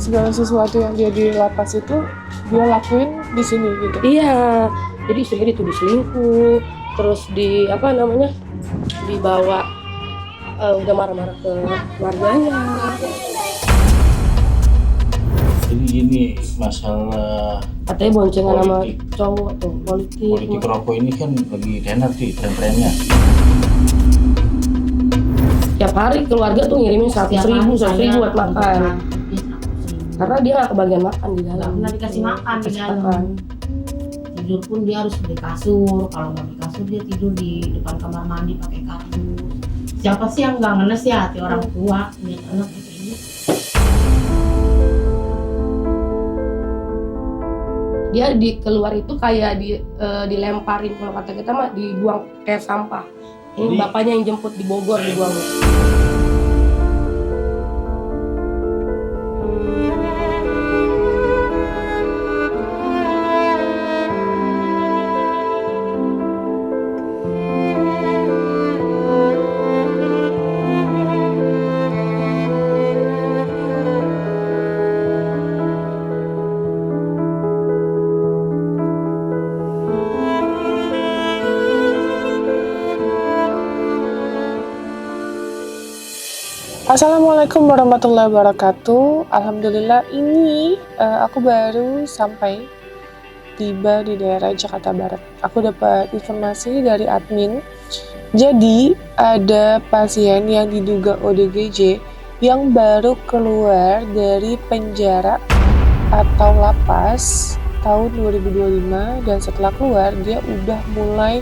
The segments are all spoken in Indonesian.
segala sesuatu yang dia di lapas itu dia lakuin di sini gitu. Iya, jadi istrinya dituduh selingkuh, terus dibawa udah marah-marah ke keluarganya. Jadi gini, masalah Katanya boncengan sama politik. cowok tuh, Politik rokok ini kan lagi tenar sih tren-trennya. Tiap hari keluarga tuh ngirimin 100.000 buat makan. Karena dia nggak kebagian makan di dalam. Nggak pernah dikasih makan di dalam. Tidur pun dia harus beli kasur. Kalau nggak beli kasur dia tidur di depan kamar mandi pakai kardus. Siapa sih yang nggak ngenes ya hati orang tua lihat anak kayak gini? Dia keluar itu kayak dilemparin, kalau kata kita mah dibuang kayak sampah. Ini Jadi, bapaknya yang jemput di Bogor dibuang. Assalamualaikum warahmatullahi wabarakatuh. Alhamdulillah ini aku baru sampai tiba di daerah Jakarta Barat. Aku dapat informasi dari admin. Jadi ada pasien yang diduga ODGJ yang baru keluar dari penjara atau lapas tahun 2025, dan setelah keluar dia udah mulai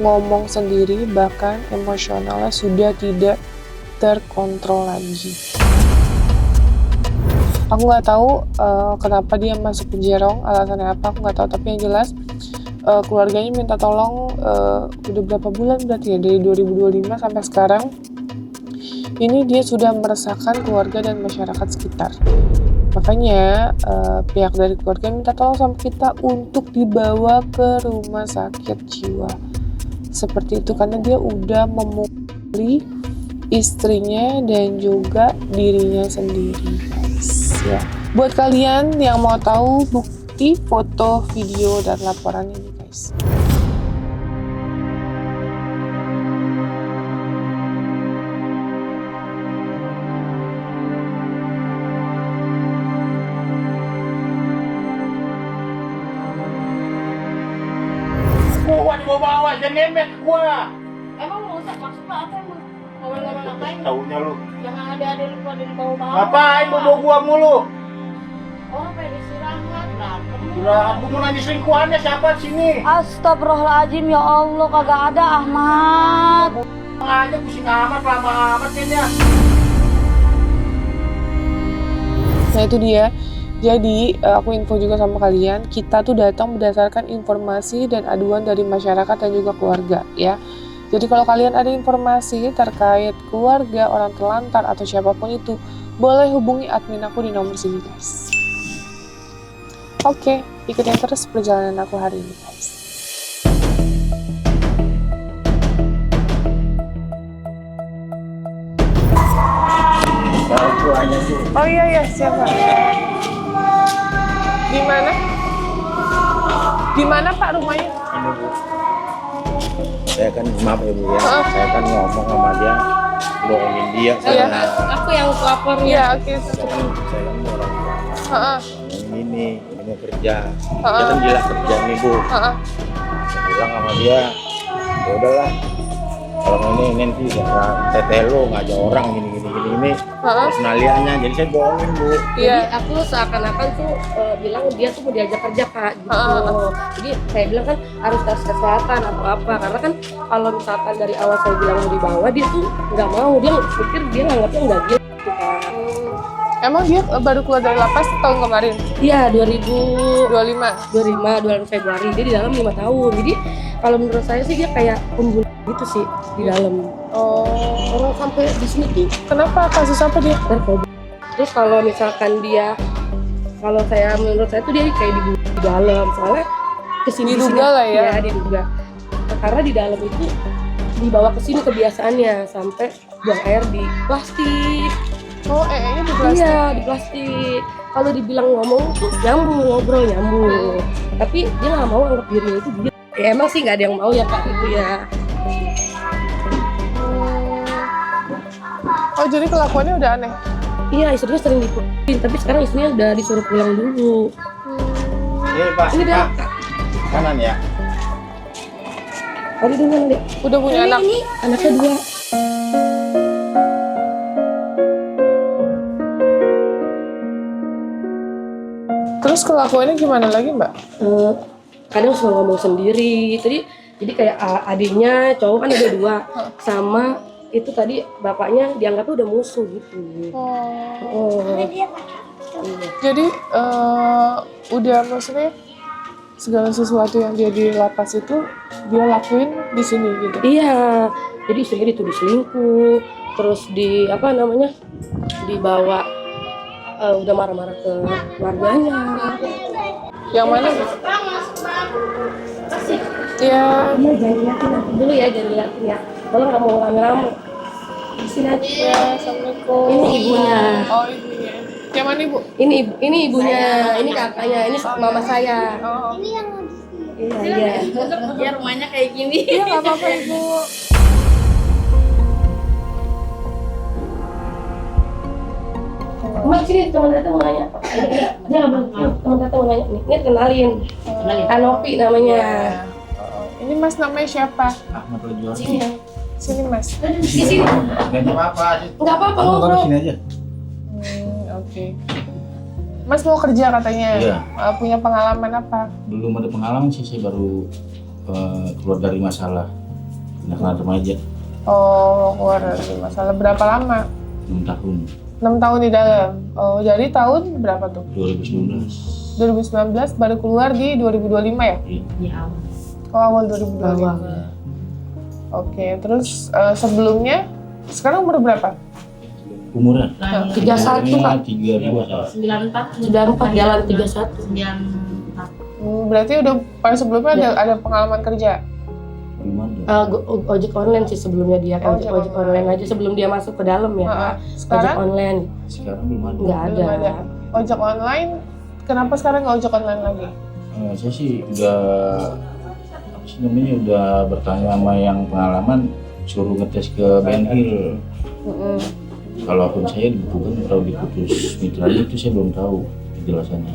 ngomong sendiri, bahkan emosionalnya sudah tidak terkontrol lagi. Aku nggak tahu kenapa dia masuk penjara, alasannya apa aku nggak tahu, tapi yang jelas keluarganya minta tolong udah berapa bulan berarti ya, dari 2025 sampai sekarang ini dia sudah meresahkan keluarga dan masyarakat sekitar. Makanya pihak dari keluarga minta tolong sama kita untuk dibawa ke rumah sakit jiwa seperti itu, karena dia udah memukuli istrinya dan juga dirinya sendiri, guys. Ya. Buat kalian yang mau tahu bukti, foto, video, dan laporan ini, guys. Gua dibawa-bawa, jangan nembet gua. Emang mau maksudnya apa emang? Ngomong-ngomong ngapain? Taunya lu. Jangan ada lu pada dibawa-bawa. Ngapain bawa gua mulu? Oh, pengen istirahat lah. Udah, gua mau nanya selingkuhannya siapa sini? Astagfirullahaladzim, ya Allah, kagak ada Ahmad. Aja pusing amat, lama amat kayaknya. Nah itu dia. Jadi aku info juga sama kalian, kita tuh datang berdasarkan informasi dan aduan dari masyarakat dan juga keluarga, ya. Jadi kalau kalian ada informasi terkait keluarga, orang terlantar, atau siapapun itu, boleh hubungi admin aku di nomor sini, guys. Oke, ikutin terus perjalanan aku hari ini, guys. Oh iya, siapa? Di mana? Di mana Pak rumahnya? Ini Bu, saya kan maaf ya Bu ya, saya kan ngomong sama dia, bohongin dia. Aku yang lapor Iya, oke. Saya kan orang tua. Ini mau kerja, dia kan gila kerja nih Bu. Saya bilang sama dia, ya udahlah, kalau ini nanti teteh lo ngajak orang gini personaliannya, jadi saya bohongin Bu. Jadi aku seakan-akan tuh bilang dia tuh mau diajak kerja Kak gitu. Jadi saya bilang kan harus tes kesehatan atau apa, karena kan kalau misalkan dari awal saya bilang mau dibawa, dia tuh nggak mau, dia pikir dia nganggapnya nggak gila gitu Kak. Emang dia baru keluar dari lapas tahun kemarin? Iya, 2025 25. Februari, dia di dalam 5 tahun. Jadi kalau menurut saya sih dia kayak pembunuh gitu sih di dalam. Orang sampai di sini tuh Kenapa? Kasus apa dia? narkoba. Terus kalau misalkan dia, menurut saya tuh dia kayak dibunuh di dalam, soalnya kesini Diduga lah ya? Ya diduga. Karena di dalam itu dibawa ke sini kebiasaannya, sampai buang air di plastik. Oh, nya di plastik. Iya, di plastik. kalau dibilang ngomong tuh nyambung, ngobrol nyambung. Tapi dia nggak mau anggap dirinya itu dia. Ya emang sih nggak ada yang mau ya Kak itu ya. Oh jadi kelakuannya udah aneh. Iya, istrinya sering dipukulin, tapi sekarang istrinya udah disuruh pulang dulu. Ini Pak, Ini dia. Pak. Kanan ya. Tadi dengan Dek. Udah punya anak. Ini anaknya 2. Terus kelakuannya gimana lagi Mbak? Kadang suka ngomong sendiri. Jadi kayak adiknya cowok kan ada 2, sama itu tadi bapaknya dianggapnya udah musuh gitu. Oh. Iya. Jadi udah maksudnya segala sesuatu yang dia di lapas itu dia lakuin di sini gitu. Iya, jadi istrinya dituduh selingkuh, terus dibawa udah marah-marah ke keluarganya. Yang mana? Ya, Iya, jangan liatin nanti dulu ya, jangan liatin ya. Tolong kamu rame-rame. Di sini aja. ya, assalamualaikum. Ini ibunya. Oh ibunya. Yang mana ibu? Ini ibunya, ini kakaknya, ini mama saya. Oh, Iya. Ya rumahnya kayak gini. iya nggak apa-apa ibu. Mbak sini teman Tete mau nanya. Dia nggak boleh. Teman Tete mau nanya nih. Ini kenalin. Anopi namanya. Ini Mas namanya siapa? Ahmad Lejuar. Sini ya. Sini Mas. Di sini. Gak apa-apa. Nggak apa-apa Kamu ngobrol. sini aja. Oke. Mas mau kerja katanya. Iya. Punya pengalaman apa? Belum ada pengalaman sih, saya baru keluar dari masalah anak remaja. Oh, keluar dari masalah. Berapa lama? 6 tahun. 6 tahun di dalam. Oh, jadi tahun berapa tuh? 2019. 2019 baru keluar di 2025 ya? Iya. Di awal. Oh, awal 2025. Awal. Oke, terus sebelumnya sekarang umur berapa? Umuran? 31 Kak. 32 saya. 94. Sudah 4 jalan 31. 94. Berarti udah pada sebelumnya ada pengalaman kerja? Belum ada. Ojek online sih sebelumnya dia kan Ojek ojek online aja sebelum dia masuk ke dalam ya. Heeh. Ojek Sekarang online Sekarang belum ada. nggak ada. belum ada. Ojek online, kenapa sekarang nggak ojek online lagi? Saya sih udah apa sih namanya, udah bertanya sama yang pengalaman, suruh ngetes ke Benhil. Kalau akun saya dibukukan atau diputus mitranya itu saya belum tahu penjelasannya.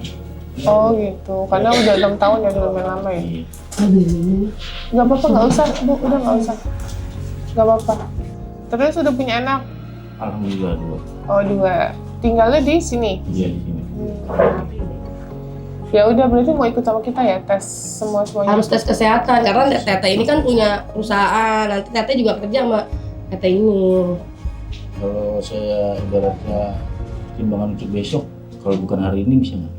Oh gitu, karena udah 6 tahun ya, udah lumayan lama ya? Iya. Nggak apa-apa, nggak usah Bu, udah nggak usah. Nggak apa-apa. Terus udah punya anak? Alhamdulillah 2. Oh 2. Tinggalnya di sini? Iya di sini. Ya udah, berarti mau ikut sama kita ya, tes semuanya? Harus tes kesehatan karena Tete ini kan punya perusahaan. Nanti Tete juga kerja sama Tete ini. Kalau saya ibaratnya pertimbangan untuk besok, kalau bukan hari ini bisa nggak?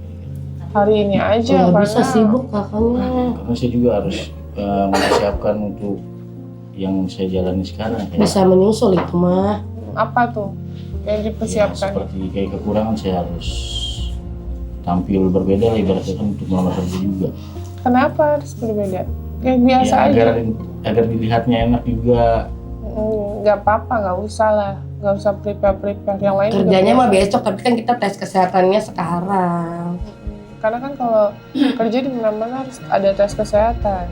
Hari ini aja, Nggak bisa karena sibuk kakaknya. Karena saya juga harus mempersiapkan untuk yang saya jalani sekarang. Bisa menyusul itu mah. apa tuh yang Ya, dipersiapkan? seperti kayak kekurangan, saya harus tampil berbeda lah ibaratnya kan untuk melamar kerja juga. Kenapa harus berbeda? Kayak biasa Ya, aja. agar dilihatnya enak juga. Nggak apa-apa, nggak usah lah, nggak usah prepare yang lain. juga Kerjanya mah biasa. besok tapi kan kita tes kesehatannya sekarang. Karena kan kalau kerja di mana-mana harus ada tes kesehatan.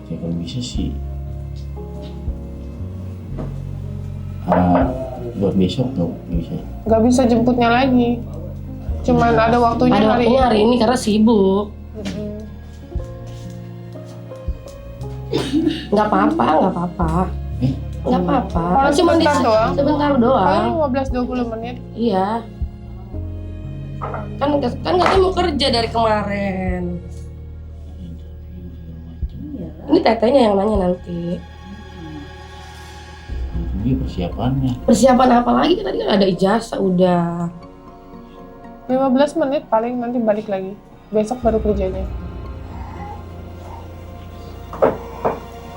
Ya kalau bisa sih buat besok nggak bisa. Nggak bisa jemputnya lagi. Cuman ada waktunya Ada waktunya hari ini karena sibuk. Mm-mm. Nggak apa-apa. Nggak apa-apa. Kalau Kan cuma sebentar doang. Sebentar Paling doang. 15-20 menit. Iya. Kan katanya mau kerja dari kemarin. Ini tetenya yang nanya nanti. Ini persiapannya. Persiapan apa lagi? Tadi kan ada ijazah udah. 15 menit paling, nanti balik lagi. Besok baru kerjanya.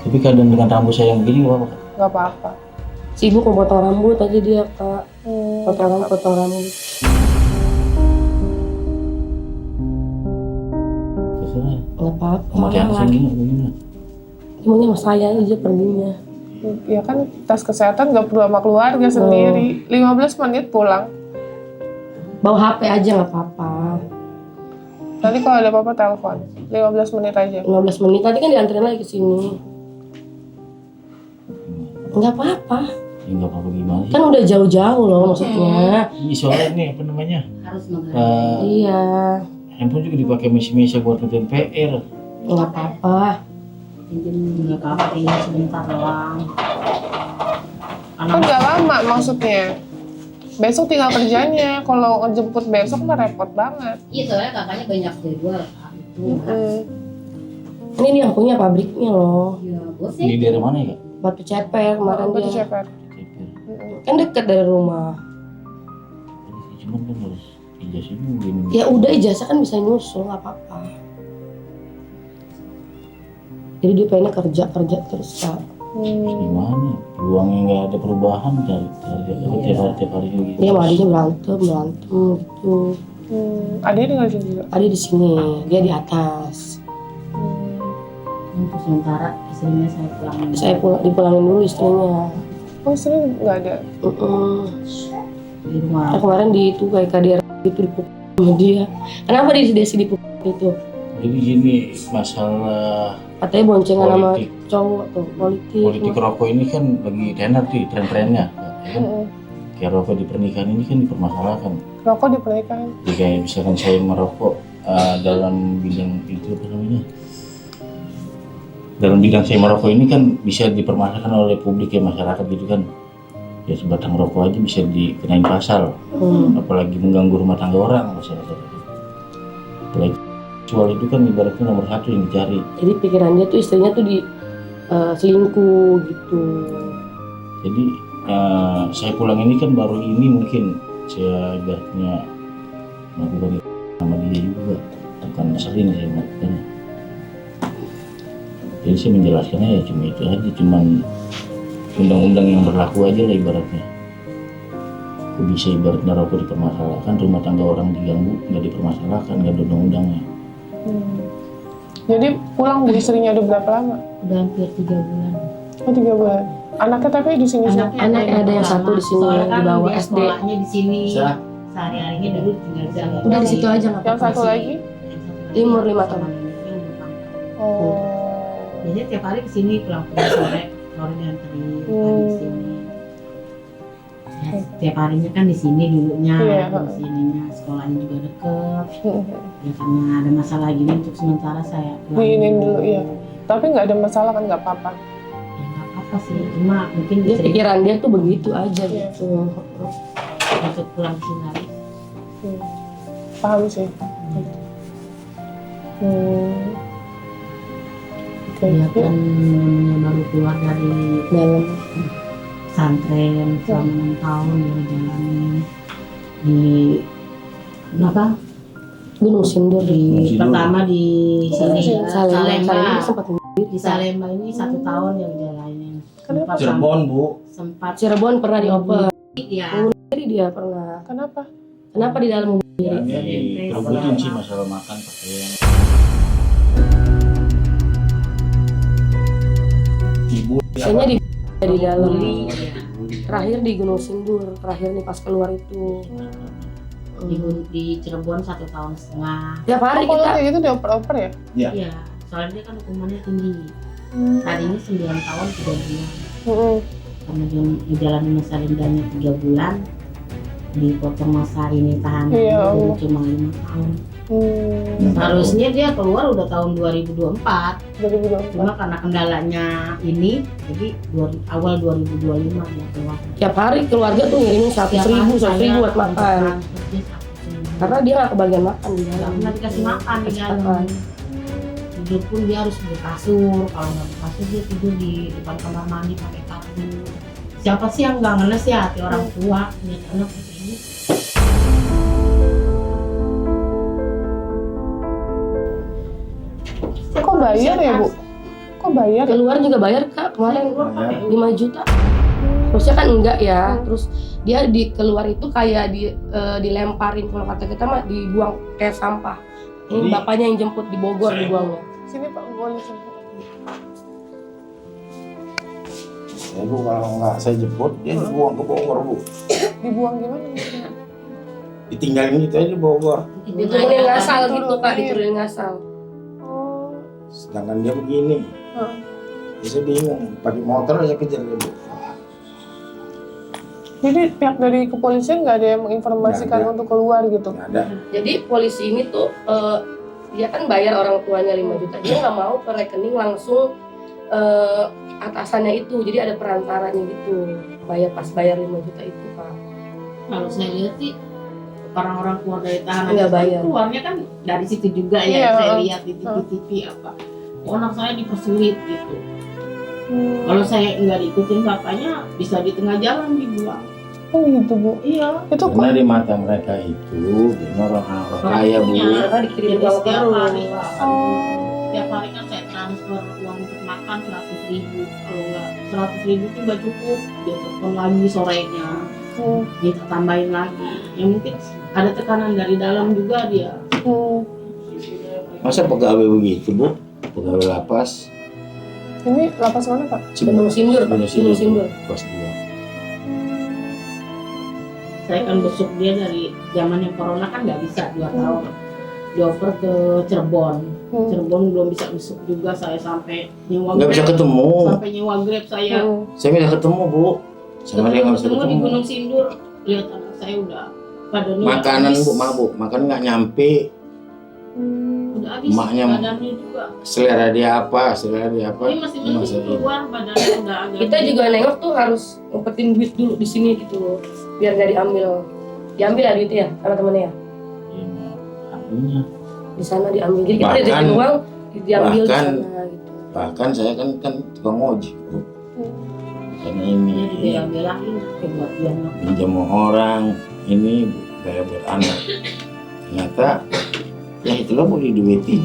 Tapi keadaan dengan rambut saya yang begini apa? Nggak apa-apa. Sibuk mau potong rambut aja dia Kak. Hmm, Potong rambut. Terserah. Nggak apa-apa. Pemakaian saya gini begini. Semuanya sama saya aja perginya. Ya kan tes kesehatan nggak perlu sama keluarga sendiri. 15 menit pulang. Bawa HP aja nggak apa-apa. Nanti kalau ada apa-apa telepon. 15 menit aja. 15 menit nanti kan dianterin lagi ke sini. Nggak apa-apa. Ya nggak apa-apa gimana sih? Kan udah jauh-jauh loh maksudnya. Ini soalnya nih apa namanya? Harus menghargai. Iya. Handphone juga dipakai misi-misi buat ngerjain PR. Nggak apa-apa. Pinjam nggak apa-apa, tinggal sebentar doang. Kan nggak lama maksudnya. Besok tinggal kerjanya. Kalau ngejemput besok mah repot banget. Iya, soalnya kakaknya banyak jadwal itu. Ini dia yang punya pabriknya loh. Ya, bos Di sih. daerah mana ya kak? Batu Ceper kemarin Batu dia. Ceper. Kan dekat dari rumah. Cuman kan harus ijazah juga ini. Ya udah ijazah kan bisa nyusul nggak apa-apa. Jadi dia pengennya kerja terus kak. Terus gimana? Peluangnya nggak ada perubahan cari tiap hari gitu. Dia sama adiknya berantem gitu. Adanya tinggal di sini juga. Adik di sini, dia di atas. Untuk sementara istrinya saya pulangin. Saya dipulangin dulu istrinya. Oh istrinya nggak ada. Di rumah. Nah, kemarin di itu kayak kadir itu dipukul sama dia. Kenapa dia dipukul itu? Jadi gini masalah Katanya boncengan sama politik. cowok tuh politik. Politik rokok ini kan lagi tenar tuh tren-trennya. Ya kan? Kayak rokok di pernikahan ini kan dipermasalahkan. Rokok di pernikahan. Jadi kayak misalkan saya merokok dalam bidang itu apa namanya? Dalam bidang saya merokok ini kan bisa dipermasalahkan oleh publik ya masyarakat gitu kan. Ya sebatang rokok aja bisa dikenain pasal. Apalagi mengganggu rumah tangga orang masyarakat. Apalagi seksual itu kan ibaratnya nomor satu yang dicari. Jadi pikiran dia tuh istrinya tuh di selingkuh gitu. Jadi saya pulang ini kan baru ini mungkin saya ibaratnya melakukan sama dia juga, bukan sering saya melakukannya. Jadi saya menjelaskannya ya cuma itu aja, cuman undang-undang yang berlaku aja lah ibaratnya. Kok bisa ibaratnya rokok dipermasalahkan, rumah tangga orang diganggu, nggak dipermasalahkan, nggak ada undang-undangnya. Jadi pulang bu istrinya udah berapa lama? Udah hampir 3 bulan. Oh 3 bulan. Anaknya tapi di sini sih. Anaknya ada yang satu di sini, Soalnya kan di bawah dia SD. sekolahnya di sini. Bisa. Sehari-harinya dulu tinggal di sini. Udah di situ aja nggak Yang apa-apa satu sih. lagi? Umur 5 tahun. Oh. Biasanya tiap hari kesini pulang sore dianterin pagi kesini. Ya, tiap harinya kan di sini dulunya, Iya. di sininya sekolahnya juga deket. Ya karena ada masalah gini untuk sementara saya pulang. Diinin dulu ya. Tapi nggak ada masalah kan nggak apa-apa. Ya nggak apa-apa sih, cuma mungkin Dia istri pikiran dia tuh begitu aja Iya. gitu. untuk pulang ke sini lagi. Paham sih. Oke. Dia kan namanya baru keluar dari Dalam. pesantren selama 6 tahun dia jalanin di apa Gunung Sindur di pertama di sini ya, Salemba Salemba. sempat Di Salemba ini 1 tahun yang jalanin. Kenapa? Cirebon bu. Sempat Cirebon pernah dioper. ya Jadi dia pernah. Kenapa? Kenapa di dalam Ya, dikerubutin sih masalah makan pakaian. Ibu Biasanya di dalam. bully ya. Terakhir di Gunung Sindur. Terakhir nih pas keluar itu. Di Cirebon 1,5 tahun. Tiap hari Kalau kita. kayak gitu dioper-oper ya? Iya, soalnya dia kan hukumannya tinggi. Tadinya 9 tahun 3 bulan. Karena dia menjalani masa dendanya 3 bulan, dipotong masa ini tahanan Iya, jadi Allah. cuma 5 tahun. Hmm. Harusnya dia keluar udah tahun 2024, 2024. cuma karena kendalanya ini, jadi awal 2025 dia keluar. Tiap hari keluarga tuh ngirimin 100.000 buat makan. Karena dia nggak kebagian makan di nggak dalam. pernah dikasih makan di Kasih dalam. makan. Tidur pun dia harus di kasur, kalau nggak di kasur dia tidur di depan kamar mandi pakai kardus. Siapa sih yang nggak ngenes ya hati orang tua punya anak seperti ini? Kok bayar ya bu? Kok bayar ya? Keluar juga bayar kak kemarin 5 juta. Terusnya kan enggak ya. Terus dia di keluar itu kayak dilemparin, kalau kata kita mah dibuang kayak sampah. Ini Jadi- bapaknya yang jemput di Bogor dibuangnya. Sini pak, boleh sini. Ya bu kalau nggak saya jemput dia dibuang ke Bogor bu. Dibuang gimana? maksudnya? ditinggalin gitu aja di Bogor. Diturunin ngasal gitu Kak, diturunin ngasal. Oh. Sedangkan dia begini. Ya, saya bingung, pakai motor aja kejar dia, Bu. Jadi pihak dari kepolisian nggak ada yang menginformasikan Nggak ada. untuk keluar gitu? Nggak ada. Jadi polisi ini tuh dia kan bayar orang tuanya 5 juta, dia nggak mau ke rekening langsung atasannya itu, jadi ada perantaranya gitu, bayar 5 juta itu Pak. Kalau saya lihat sih orang-orang keluar dari tahanan Nggak itu bayar. keluarnya kan dari situ juga ya. Iya. Saya lihat di TV apa, anak saya dipersulit gitu. Kalau saya nggak diikutin bapaknya bisa di tengah jalan dibuang. Oh gitu Bu. Iya. Itu kok Karena di mata mereka itu dia orang kaya, Bu. Karena dikirim Jadi uang setiap hari, terus. setiap hari kan saya transfer uang untuk makan 100.000. Kalau nggak 100.000 tuh nggak cukup, dia telepon lagi sorenya, minta tambahin lagi. Ya mungkin ada tekanan dari dalam juga dia. Masa pegawai begitu, Bu? Pegawai lapas. Ini lapas mana Pak? Gunung Sindur, Pak. Gunung Gunung Sindur. Kelas 2. Saya kan besuk dia dari zamannya corona kan nggak bisa 2 tahun. Dioper ke Cirebon. Cirebon belum bisa besuk juga, saya sampai nyewa Nggak bisa Grab. ketemu. Sampai nyewa Grab saya. Saya bisa ketemu, Bu. Sama dia nggak bisa Ketemu di ketemu. Gunung Sindur. Lihat anak saya udah badannya Makanan, habis. Bu, mabuk. Makan nggak nyampe. Udah habis Emaknya badannya juga. Selera dia apa? Ini masih mending keluar badannya udah agak. Kita juga nengok tuh harus ngumpetin duit dulu di sini gitu, biar nggak diambil ya duitnya ya sama temennya ya. Iya, artinya. Di sana diambil, jadi kita Bahkan- ada uang diambil di bahkan- sana gitu. Bahkan saya kan tukang ojek, Bu. Karena ini Bela-belain buat dia nggak. pinjam sama orang, ini bayar buat anak. Ternyata ya itulah mau diduitin.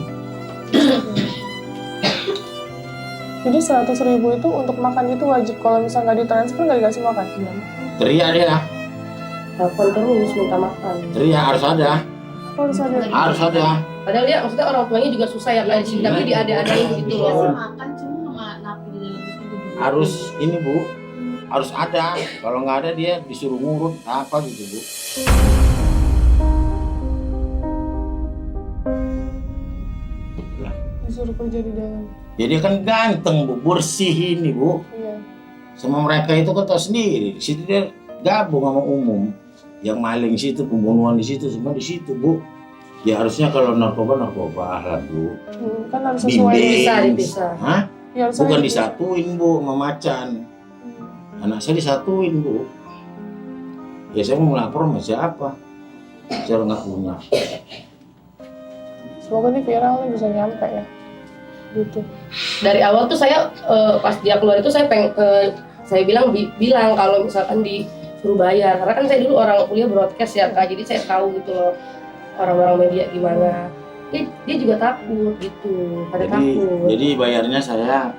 Jadi 100.000 itu untuk makan itu wajib, kalau misalnya nggak ditransfer nggak dikasih makan? Teriak dia, Telepon terus minta makan. teriak harus ada. Oh, harus ada. Harus ada. Padahal dia maksudnya orang tuanya juga susah ya kayak di sini, tapi diada-adain gitu Biasa loh. makan cuma napi di dalam itu juga. Harus ini, Bu. Harus ada. Kalau nggak ada dia disuruh ngurut apa gitu, Bu. Disuruh kerja di dalam. Jadi kan ganteng, Bu, bersih ini, Bu. Iya. Sama mereka itu kan tahu sendiri. Di situ dia gabung sama umum. Yang maling di situ, pembunuhan di situ, semua di situ, Bu. Ya harusnya kalau narkoba lah, Bu. Kan harus sesuai. Bimbing. Dipisah. Hah? Ya, harus Bukan ada. disatuin, Bu, sama macan. Anak saya disatuin, Bu. Ya saya mau melapor sama siapa? Saya nggak punya. Semoga ini viral nih bisa nyampe ya. Gitu. Dari awal tuh saya pas dia keluar itu saya saya bilang kalau misalkan disuruh bayar, karena kan saya dulu orang kuliah broadcast ya Kak, jadi saya tahu gitu loh orang-orang media gimana. Dia juga takut gitu, pada takut. Jadi bayarnya saya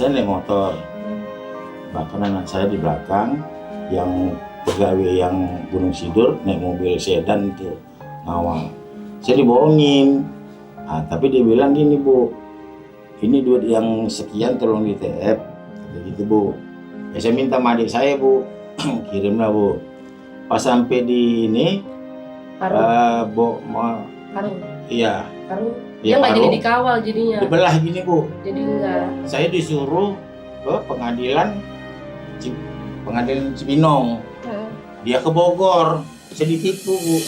naik motor. Bahkan anak saya di belakang, yang pegawai yang Gunung Sindur naik mobil sedan itu ngawal. Saya dibohongin. Nah, tapi dia bilang gini, Bu, ini duit yang sekian tolong di TF, kayak gitu, Bu. Ya saya minta sama adik saya, Bu, kirimlah, Bu. Pas sampai di ini, Karung. iya, Dia nggak jadi dikawal jadinya. dibelah gini, Bu. Jadi enggak. Saya disuruh ke pengadilan Cibinong. Dia ke Bogor. Saya ditipu, Bu.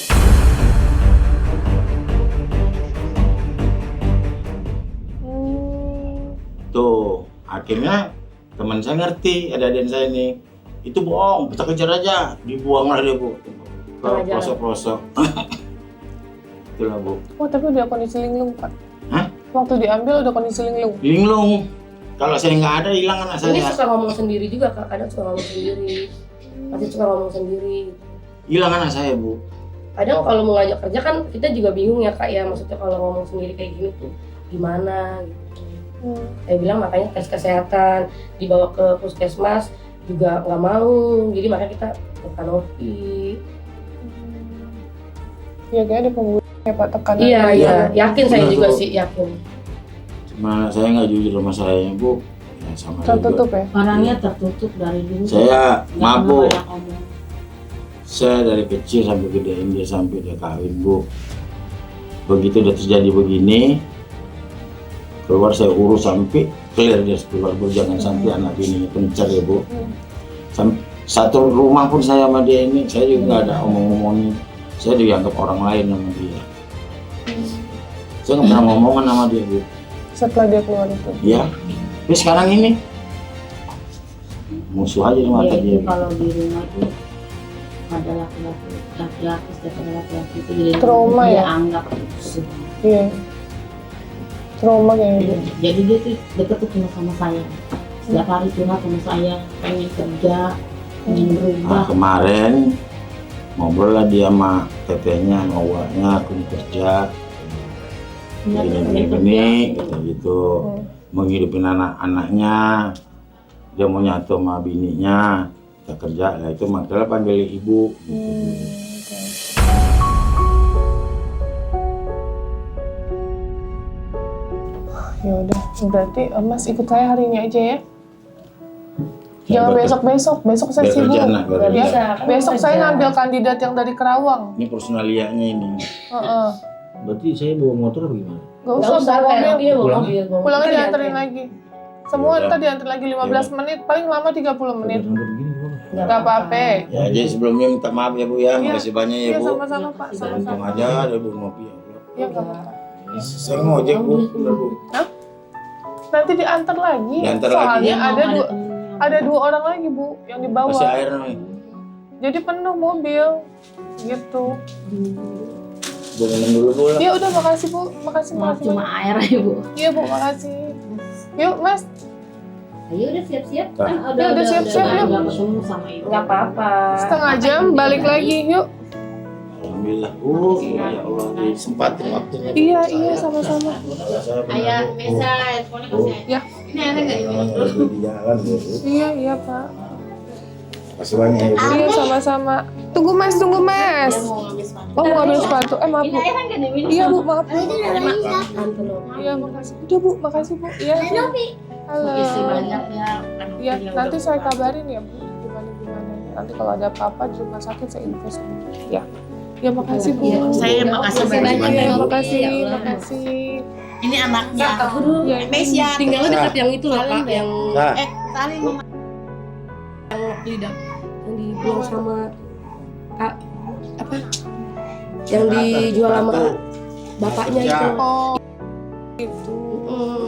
Tuh, akhirnya teman saya ngerti, ada adik saya nih. Itu bohong, kita kejar aja. Dibuanglah dia, Bu. Ke pelosok-pelosok. Itulah, Bu. Oh, tapi udah kondisi linglung, Pak. Hah? Waktu diambil udah kondisi linglung. Linglung. Kalau saya nggak ada, hilang anak Ini saya. suka ngomong sendiri juga Kak, kadang suka ngomong sendiri. Pasti suka ngomong sendiri. Hilang anak saya, Bu. Kadang kalau mau ngajak kerja kan kita juga bingung ya Kak ya, maksudnya kalau ngomong sendiri kayak gini tuh gimana gitu. Saya bilang makanya tes kesehatan, dibawa ke puskesmas juga nggak mau, jadi makanya kita ke kanopi. Ya kayak ada pembunuh ya Pak, tekanan. Iya, yakin saya Benar, juga Bu. sih, yakin. Cuma saya nggak jujur sama saya, Bu. Ya, sama Tertutup ya. Orangnya tertutup dari dulu. Juga. Saya Nggak mabuk. pernah banyak omong. Saya dari kecil sampai gedein dia sampai dia kawin, Bu. Begitu udah terjadi begini, keluar saya urus sampai clear dia keluar, Bu. Jangan sampai anak bininya pencar ya, Bu. Satu rumah pun saya sama dia ini, saya juga nggak ada omong-omongin. Saya dianggap orang lain sama dia. Saya nggak pernah ngomongan sama dia, Bu. Setelah dia keluar itu. Iya. Tapi sekarang ini musuh aja di mata Dia dia. itu kalau di rumah itu ada laki-laki setiap ada laki-laki itu jadi Trauma dia ya? anggap musuh. Iya. Trauma kayaknya dia. Jadi dia tuh deket tuh cuma sama saya. Setiap hari curhat sama saya, pengen kerja, pengen Nah, berubah. kemarin ngobrol lah dia sama tetenya, sama uaknya, aku mau kerja, Dia tuh pengen gini, kerja. kata gitu, mau ngidupin anak-anaknya, dia mau nyatu sama bininya, kita kerja lah itu makanya panggil ibu. Ya udah, berarti Mas ikut saya hari ini aja ya. Ya, Jangan betul. besok saya Biar sibuk. kerja, Nak, biar Ya, kerja. besok saya ngambil kandidat yang dari Kerawang. Ini personalianya ini. Heeh. Berarti saya bawa motor apa gimana? Gak usah bawa mobil. dia bawa Pulang. mobil. Pulangnya Kan dianterin lagi. Semua Yaudah. ntar dianterin lagi 15 menit, paling lama 30 menit. Rambut begini gimana? Gak apa-apa. Ya, jadi sebelumnya minta maaf ya Bu ya, Iya. makasih banyak ya Iya Bu. sama-sama Pak, Untung sama-sama. aja ada Bu ngopi ya Allah. Iya gak apa-apa. Saya mau ojek Bu, bener Bu. Nanti diantar lagi. Diantar lagi. Soalnya Dia mau ada dua, temennya. ada 2 orang lagi Bu yang dibawa. Kasih air namanya. Jadi penuh mobil. Gitu. Bu minum dulu Bu lah. Ya udah makasih Bu, makasih Maaf, makasih. cuma air aja Bu. Iya Bu, makasih. Yuk Mas, Ayo udah siap-siap. Nah. Kan Ya, udah siap-siap, udah yuk. nggak ketemu sama ibu. Nggak apa-apa. setengah jam balik lagi. Yuk. Alhamdulillah Bu, ya Allah disempatin waktunya. Iya iya sama-sama. Saya pernah Ayah, Bu. bisa handphonenya kasih aja. Ya. Ini ada nggak ini? Di jalan Bu. Iya iya Pak. Kasih banyak ya Bu. Iya sama-sama. Tunggu Mas, tunggu Mas. Dia mau ngambil sepatu. Oh mau ngambil sepatu. Maaf Ini Bu. ayah kan gak ada minum. Iya Bu, maaf. Envelope. Iya makasih. Udah Bu, makasih Bu. Iya. Halo. Isi banyak ya. Iya, nanti saya kabarin ya Bu. Gimana. Nanti kalau ada apa-apa di rumah sakit saya info sama. Ya. Ya makasih Bu. Iya, saya makasih banyak. Iya, Ya makasih, Allah. makasih. Ini anaknya. Aku dulu. Ya, Mesya. Tinggalnya dekat yang itu loh Kak, yang Nah, Saling mama. waktu yang dibuang sama Kak apa? Yang dijual sama bapaknya itu. Oh. Itu.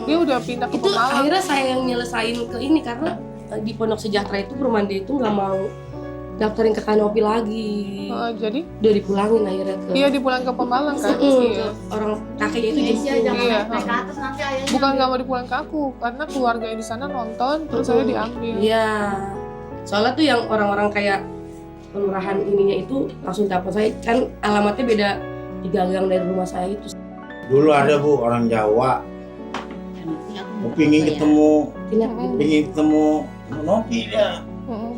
Dia udah pindah ke Itu Pemalang. akhirnya saya yang nyelesain ke ini karena di Pondok Sejahtera itu perumahan dia itu nggak mau daftarin ke Kanopi lagi. Jadi Udah dipulangin akhirnya ke dia dipulang ke Pemalang kan? ke orang kakeknya itu Mesya jemput. jangan Iya. naik ke atas nanti ayahnya. Bukan nggak mau dipulang ke aku, karena keluarga yang di sana nonton, terus saya diambil. Iya. Soalnya tuh yang orang-orang kayak kelurahan ininya itu langsung telepon saya kan alamatnya beda 3 gang dari rumah saya itu. dulu ada Bu orang Jawa, Nanti aku mau pingin ketemu, Tindak Mm-mm. pingin ketemu Monopi dia. Mm-mm.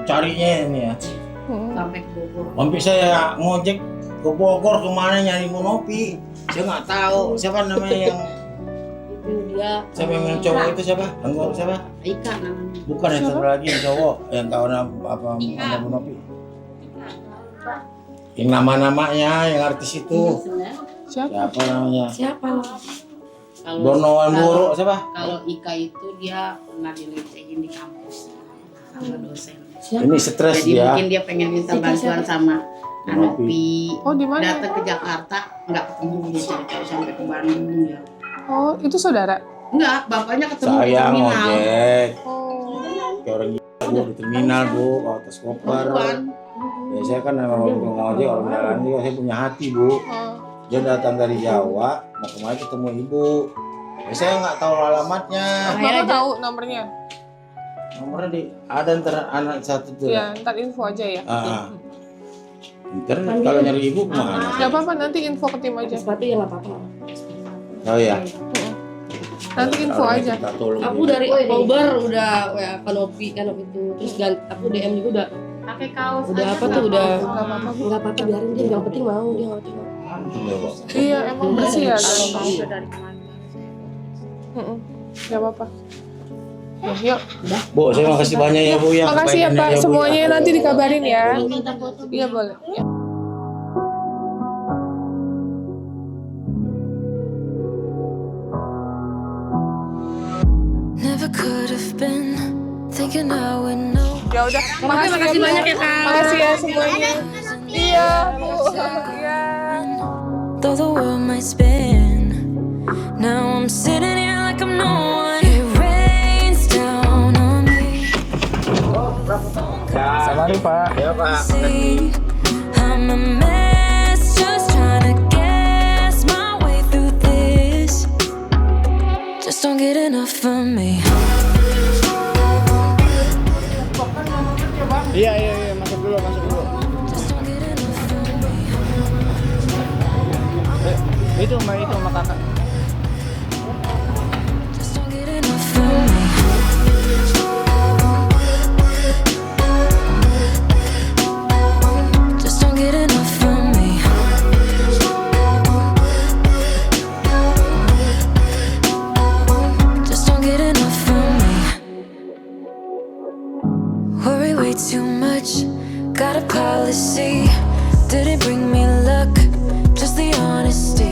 Carinya ini ya. Mm-mm. sampai ke Bogor. Hampir saya ngojek ke Bogor kemana nyari Monopi. Saya nggak tahu siapa namanya yang itu dia. siapa yang cowok itu siapa? Anggota siapa? Ika namanya. Bukan yang satu lagi yang cowok yang kawan apa sama Monopi. Yang nama-namanya yang artis itu Siapa? siapa namanya? Siapa lo? Kalau Donowan Boro siapa? kalau Ika itu dia pernah dilecehin di kampus sama dosen. Ini stres Jadi dia. mungkin dia pengen minta bantuan sama Anopi. Oh di mana? Datang ke Jakarta nggak ketemu dia cari tahu sampai ke Bandung ya. Oh itu saudara? Enggak, bapaknya ketemu di Saya terminal. ngojek Oh. kayak orang gila Bu di terminal Bu, bawa tas koper. Perempuan. Ya saya kan memang untuk ngojek orang jalan juga saya punya hati Bu. Oh. Dia datang dari Jawa mau kemari ketemu ibu. Ya, saya nggak tahu alamatnya. Bapak tahu nomornya? Nomornya ada ntar anak satu tuh. Ya, ntar info aja ya. Ah. Ntar kalau nyari ibu kemana? Gak apa-apa, nanti info ke tim aja. Sepatu ya nggak apa-apa. Oh ya. Nanti info aja. Kita tolong Aku dia. dari Oktober udah ya Kanopi kan waktu itu. Terus aku DM juga Pakai kaos. udah aja apa nggak tuh udah apa-apa. nggak apa-apa biarin dia yang penting mau dia nggak penting. Iya, Bu. Iya, emang bersih ya. Kalau Kalau kaos mau. udah dari kemarin. Gak apa-apa. Yuk. Bu, saya makasih banyak ya Bu ya. Makasih ya Pak, Bu, semuanya nanti dikabarin ya. Minta foto. Iya boleh. Ya. Never could have been thinking I would know. Ya udah, Makasih banyak ya, Kak. Makasih ya semuanya. Iya, Bu. Iya. Though the world might spin, now I'm sitting here like I'm no one. It rains down on me. Sama Pak. Ya Pak. See, I'm a mess, just trying to guess my way through this. Just don't get enough of me. Iya, masuk dulu. Just don't get enough of me. Itu sama kakak. Just don't get enough of me. Just don't get enough of me. Just don't get enough of me. Worry way too much. Got a policy. Didn't bring me luck, just the honesty.